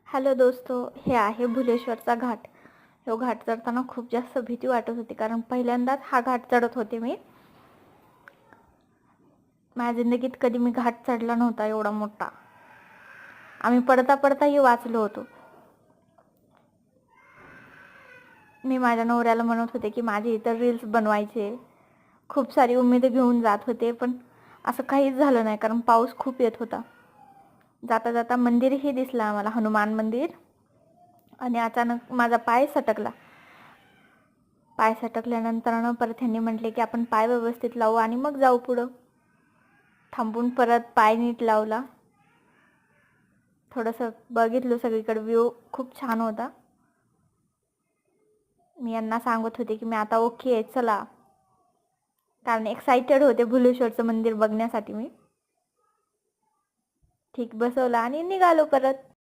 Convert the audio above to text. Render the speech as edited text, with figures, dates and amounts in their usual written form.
Hello दोस्तो, हे आहे भुलेश्वरचा घाट. तो घाट चढताना खूप जास्त भीती वाटत होती, कारण पहिल्यांदाच हा घाट चढत होते मी. माझ्या जिंदगीत कधी मी घाट चढला नव्हता एवढा मोठा. आम्ही पडता पडताही वाचलो होतो. मी माझ्या नवऱ्याला म्हणत होते की माझे इतर रील्स बनवायचे. खूप सारी उमेद घेऊन जात होते, पण असं काहीच झालं नाही, कारण पाऊस खूप येत होता. जाता जाता मंदिरही दिसलं आम्हाला, हनुमान मंदिर. आणि अचानक माझा पाय सटकला. पाय सटकल्यानंतर परत त्यांनी म्हटले की आपण पाय व्यवस्थित लावू आणि मग जाऊ पुढं. थांबून परत पाय नीट लावला. थोडंसं बघितलं सगळीकडे, व्ह्यू खूप छान होता. मी यांना सांगत होते की मी आता ओके आहे, चला. कारण एक्साइटेड होते भुलेश्वरचं मंदिर बघण्यासाठी मी. ठीक बसवलं आणि निघालो परत.